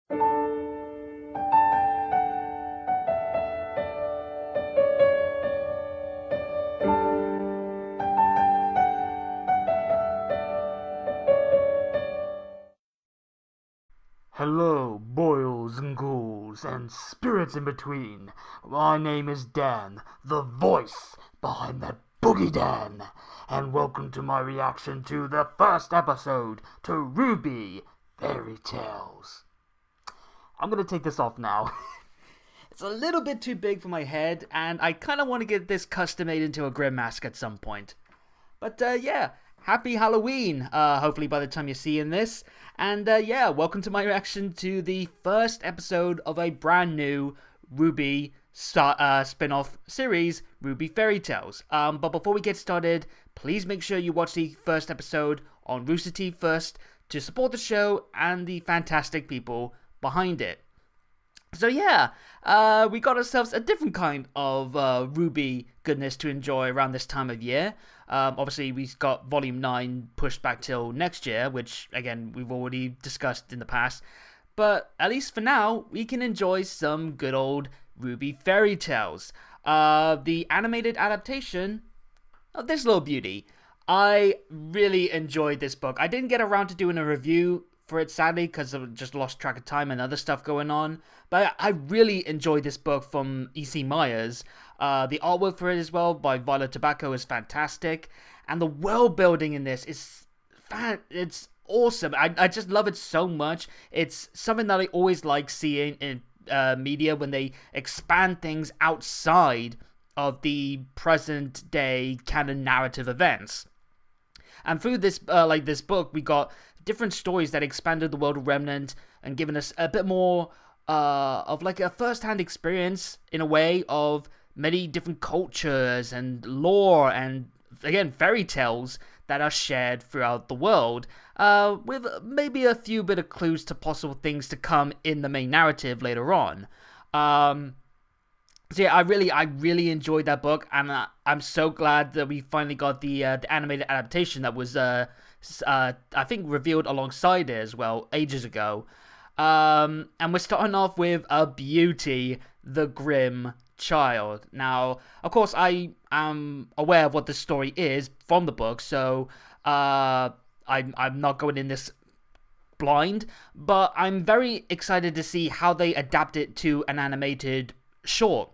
Hello, boils and ghouls, and spirits in between. My name is Dan, the voice behind that Boogie Dan, and welcome to my reaction to the first episode to RWBY Fairy Tales. I'm gonna take this off now. It's a little bit too big for my head, and I kind of want to get this custom made into a Grimm mask at some point. But yeah, happy Halloween, hopefully by the time you're seeing this. And yeah, welcome to my reaction to the first episode of a brand new RWBY spin-off series, RWBY Fairy Tales. But before we get started, please make sure you watch the first episode on Rooster Teeth first to support the show and the fantastic people behind it. So yeah, we got ourselves a different kind of RWBY goodness to enjoy around this time of year. Obviously, we've got Volume 9 pushed back till next year, which, again, we've already discussed in the past. But at least for now, we can enjoy some good old RWBY Fairy Tales. The animated adaptation of this little beauty. I really enjoyed this book. I didn't get around to doing a review for it, sadly, because I just lost track of time and other stuff going on. But I really enjoyed this book from E.C. Myers. The artwork for it as well by Violet Tobacco is fantastic. And the world building in this is it's awesome. I just love it so much. It's something that I always like seeing in media when they expand things outside of the present day canon narrative events. And through this this book, we got different stories that expanded the world of Remnant and given us a bit more of like a first-hand experience in a way of many different cultures and lore and, again, fairy tales that are shared throughout the world, with maybe a few bit of clues to possible things to come in the main narrative later on. So yeah, I really enjoyed that book, and I'm so glad that we finally got the animated adaptation that was I think revealed alongside it as well ages ago. And we're starting off with a beauty, the Grimm child. Now, of course, I am aware of what the story is from the book, so I'm not going in this blind, but I'm very excited to see how they adapt it to an animated short.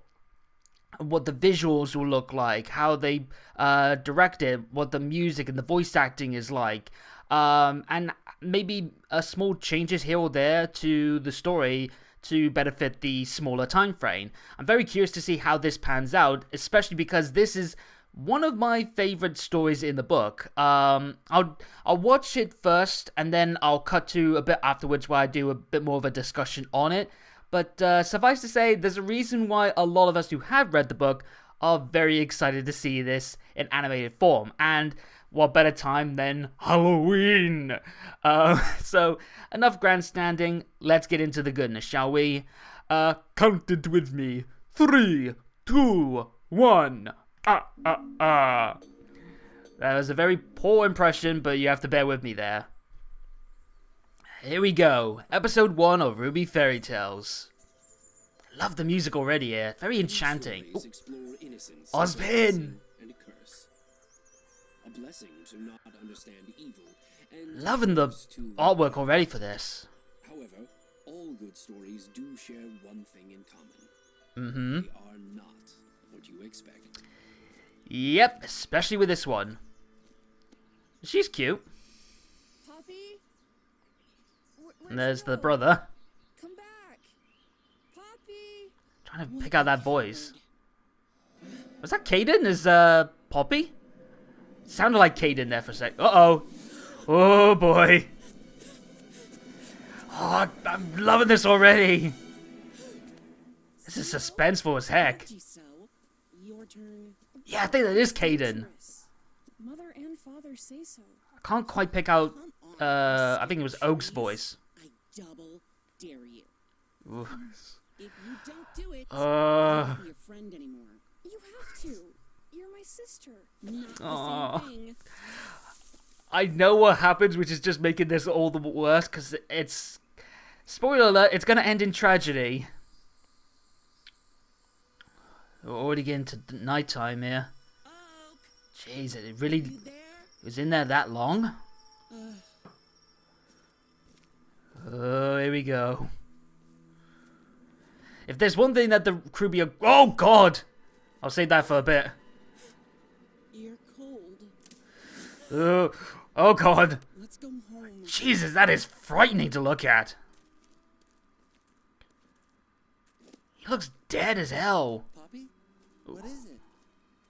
What the visuals will look like, how they direct it, what the music and the voice acting is like, and maybe small changes here or there to the story to benefit the smaller time frame. I'm very curious to see how this pans out, especially because this is one of my favorite stories in the book. I'll watch it first, and then I'll cut to a bit afterwards where I do a bit more of a discussion on it. But suffice to say, there's a reason why a lot of us who have read the book are very excited to see this in animated form. And what better time than Halloween? So, enough grandstanding. Let's get into the goodness, shall we? Count it with me. 3, 2, 1. That was a very poor impression, but you have to bear with me there. Here we go, episode 1 of RWBY Fairy Tales. I love the music already here, very enchanting. Ozpin! Loving the artwork already for this. However, all good stories do share one thing in common. They are not what you expect. Yep, especially with this one. She's cute. And there's the brother. Come back. Poppy. Trying to pick out that voice. Was that Caden? Is Poppy? Sounded like Caden there for a sec. Uh-oh. Oh boy. Oh, I'm loving this already. This is suspenseful as heck. Yeah, I think that is Caden. Mother and father say so. I can't quite pick out I think it was Oak's voice. Double dare you. Oof. If you don't do it, I won't be a friend anymore. You have to. You're my sister. Not the same thing. I know what happens, which is just making this all the worse, because it's Spoiler alert, it's gonna end in tragedy. We're already getting to nighttime here. Jeez, it really was in there that long? Oh, here we go. If there's one thing that the RWBY are... Oh, God! I'll save that for a bit. You're cold. Oh, God. Let's go home. Jesus, that is frightening to look at. He looks dead as hell. Poppy? What is it?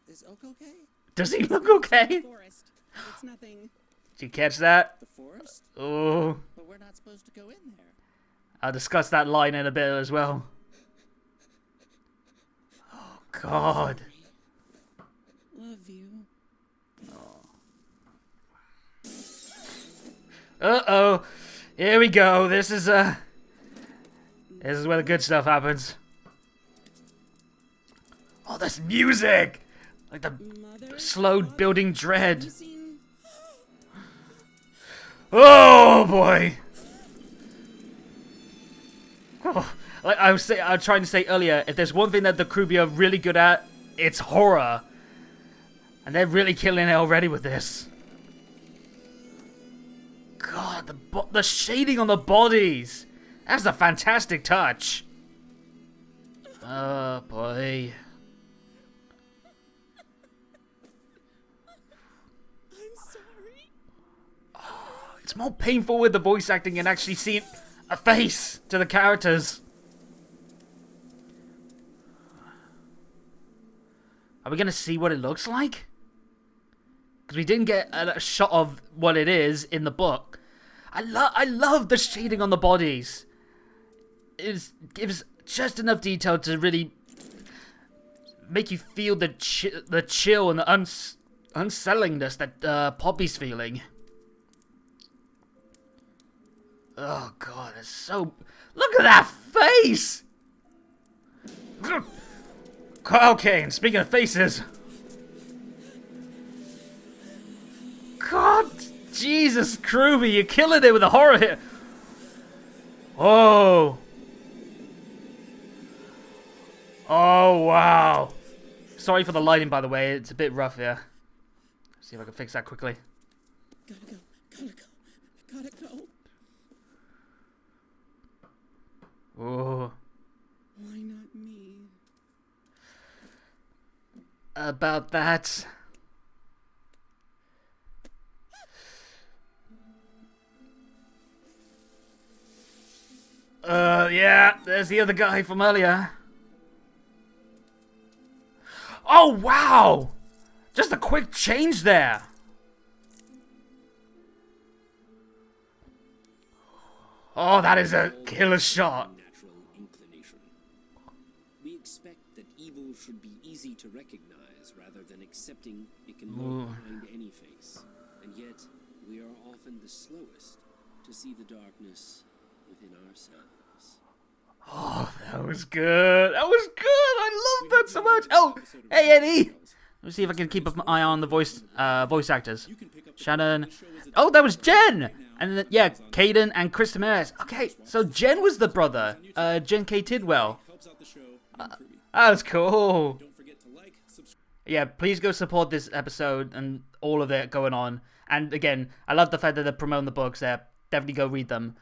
Is Oak okay? Does he look okay? Forest. It's nothing. Did you catch that? The forest? Oh, But we're not supposed to go in there. I'll discuss that line in a bit as well. Oh, God. Love you. Uh-oh. Here we go. This is where the good stuff happens. Oh, this music! Like the Mother, slow building dread. you seen? Oh, boy! Oh, like I was trying to say earlier, if there's one thing that the RWBY are really good at, it's horror. And they're really killing it already with this. God, the shading on the bodies. That's a fantastic touch. Oh, boy. I'm sorry. It's more painful with the voice acting and actually seeing a face to the characters. Are we going to see what it looks like? Because we didn't get a shot of what it is in the book. I love the shading on the bodies. It gives just enough detail to really make you feel the chill and the unsettlingness that Poppy's feeling. Oh, God, it's so... Look at that face! Okay, and speaking of faces... God, Jesus, RWBY, you're killing it with the horror here. Oh. Oh, wow. Sorry for the lighting, by the way. It's a bit rough here. See if I can fix that quickly. Gotta go. Gotta go. Gotta go. Oh. Why not me? About that. Yeah, there's the other guy from earlier. Oh, wow! Just a quick change there. Oh, that is a killer shot. Natural inclination. We expect that evil should be easy to recognize rather than accepting it can lurk behind any face. And yet, we are often the slowest to see the darkness within ourselves. Oh, that was good. That was good. I love that so much. Oh, hey, Eddie. Let's see if I can keep an eye on the voice actors. Shannon. Oh, that was Jen. And then, yeah, Caden and Chris Ramirez. Okay, so Jen was the brother. Jen K. Tidwell. That was cool. Yeah, please go support this episode and all of it going on. And again, I love the fact that they're promoting the books there. Definitely go read them.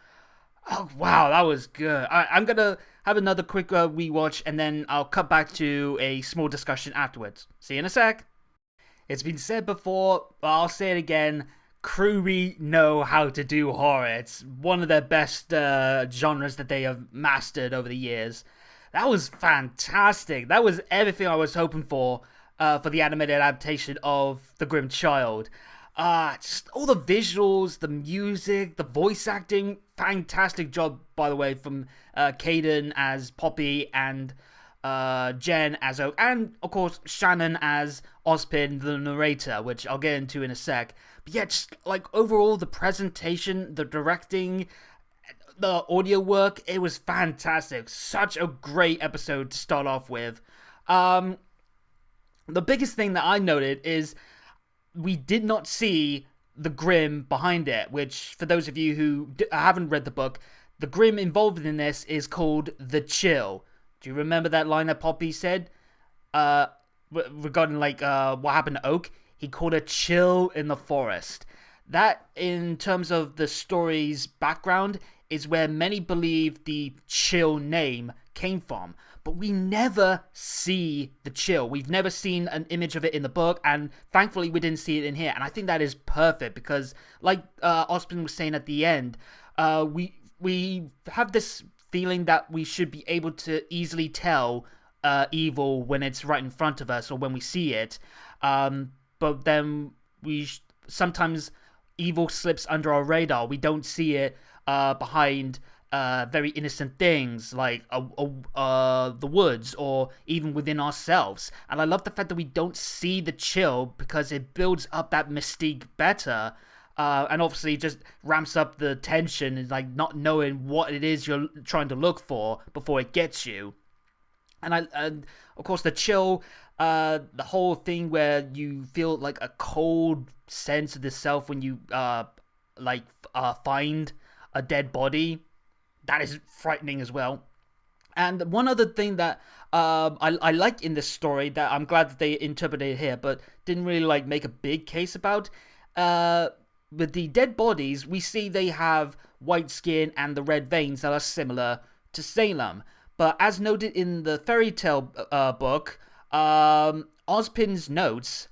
Oh, wow, that was good. I'm going to have another quick rewatch, and then I'll cut back to a small discussion afterwards. See you in a sec. It's been said before, but I'll say it again. RWBY know how to do horror. It's one of their best genres that they have mastered over the years. That was fantastic. That was everything I was hoping for the animated adaptation of The Grimm Child. Just all the visuals, the music, the voice acting. Fantastic job, by the way, from Caden as Poppy and Jen as Oak, and of course Shannon as Ozpin, the narrator, which I'll get into in a sec. But yeah, just like overall the presentation, the directing, the audio work, it was fantastic. Such a great episode to start off with. The biggest thing that I noted is we did not see the Grimm behind it, which, for those of you who haven't read the book, the Grimm involved in this is called the Chill. Do you remember that line that Poppy said regarding like what happened to Oak? He called a chill in the forest. That, in terms of the story's background, is where many believe the Chill name came from. But we never see the Chill. We've never seen an image of it in the book, and thankfully we didn't see it in here. And I think that is perfect because, like Ospen was saying at the end, we have this feeling that we should be able to easily tell evil when it's right in front of us or when we see it. But then sometimes evil slips under our radar. We don't see it behind very innocent things like the woods or even within ourselves. And I love the fact that we don't see the Chill because it builds up that mystique better. And obviously just ramps up the tension and like not knowing what it is you're trying to look for before it gets you. And of course the Chill, the whole thing where you feel like a cold sense of the self when you find a dead body, that is frightening as well. And one other thing that I like in this story that I'm glad that they interpreted here, but didn't really like make a big case about, with the dead bodies, we see they have white skin and the red veins that are similar to Salem. But as noted in the fairy tale book, Ozpin's notes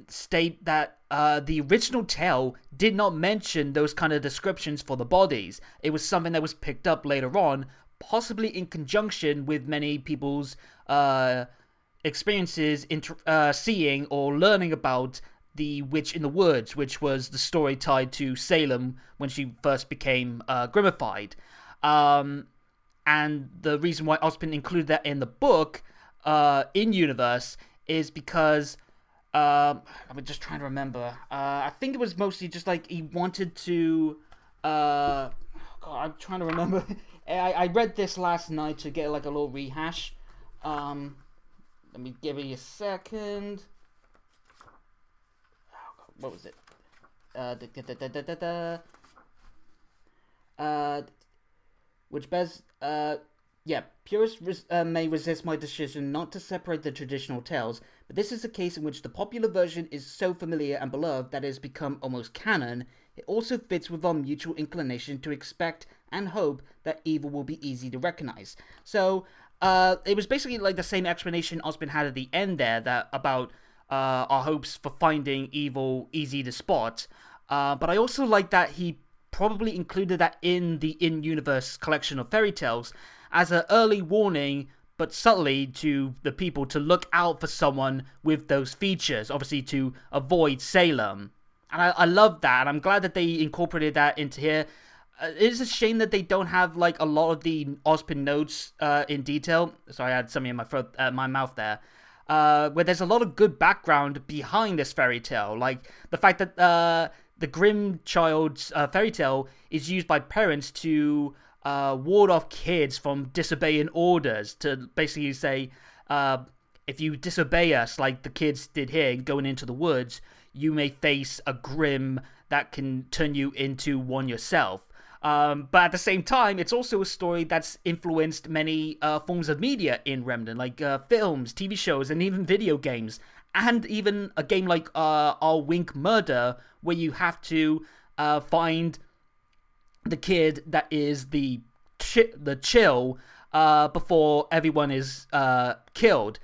state that the original tale did not mention those kind of descriptions for the bodies. It was something that was picked up later on, possibly in conjunction with many people's experiences seeing or learning about the Witch in the Woods, which was the story tied to Salem when she first became grimmified. And the reason why Ozpin included that in the book, in universe, is because I'm just trying to remember. I think it was mostly just like he wanted to. God, I'm trying to remember. I read this last night to get like a little rehash. Let me give you a second. What was it? Which bears, purists may resist my decision not to separate the traditional tales, but this is a case in which the popular version is so familiar and beloved that it has become almost canon. It also fits with our mutual inclination to expect and hope that evil will be easy to recognize. So, it was basically like the same explanation Osmond had at the end there, that about our hopes for finding evil easy to spot. But I also like that he probably included that in the in-universe collection of fairy tales as an early warning, but subtly to the people to look out for someone with those features, obviously to avoid Salem. And I love that, and I'm glad that they incorporated that into here. It is a shame that they don't have like a lot of the Ozpin notes in detail. Sorry, I had something in my throat, my mouth there. Where there's a lot of good background behind this fairy tale, like the fact that the Grimm child's fairy tale is used by parents to ward off kids from disobeying orders, to basically say, if you disobey us like the kids did here going into the woods, you may face a Grimm that can turn you into one yourself. But at the same time, it's also a story that's influenced many forms of media in Remden, like films, TV shows, and even video games. And even a game like Our Wink Murder, where you have to find the kid that is the chill before everyone is killed.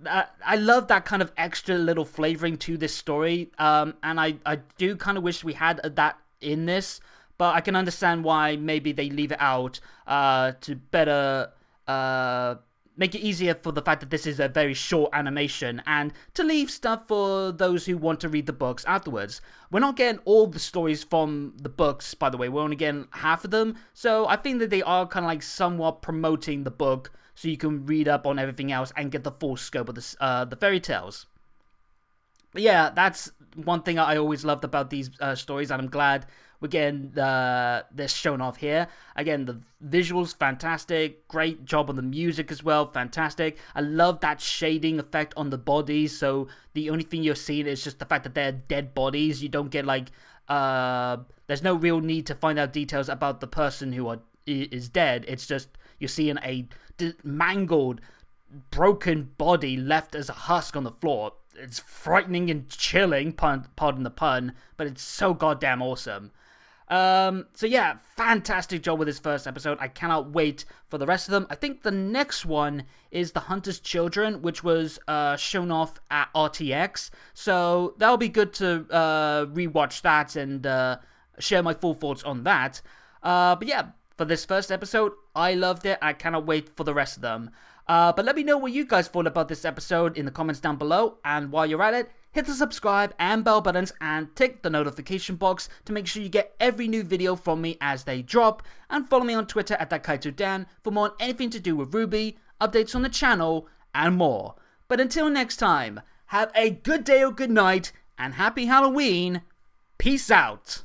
I love that kind of extra little flavoring to this story, and I do kind of wish we had that in this. But I can understand why maybe they leave it out to better make it easier for the fact that this is a very short animation, and to leave stuff for those who want to read the books afterwards. We're not getting all the stories from the books, by the way. We're only getting half of them. So I think that they are kind of like somewhat promoting the book so you can read up on everything else and get the full scope of the fairy tales. But yeah, that's one thing I always loved about these stories, and I'm glad we're getting this shown off here. Again, the visuals, fantastic. Great job on the music as well, fantastic. I love that shading effect on the bodies, so the only thing you're seeing is just the fact that they're dead bodies. You don't get like, there's no real need to find out details about the person who is dead. It's just you're seeing a mangled, broken body left as a husk on the floor. It's frightening and chilling, pardon the pun, but it's so goddamn awesome. So yeah, fantastic job with this first episode. I cannot wait for the rest of them. I think the next one is The Hunter's Children, which was shown off at RTX. So that'll be good to rewatch that and share my full thoughts on that. But yeah, for this first episode, I loved it. I cannot wait for the rest of them. But let me know what you guys thought about this episode in the comments down below. And while you're at it, hit the subscribe and bell buttons and tick the notification box to make sure you get every new video from me as they drop. And follow me on Twitter at ThatKaitoDan for more on anything to do with RWBY, updates on the channel, and more. But until next time, have a good day or good night, and happy Halloween. Peace out.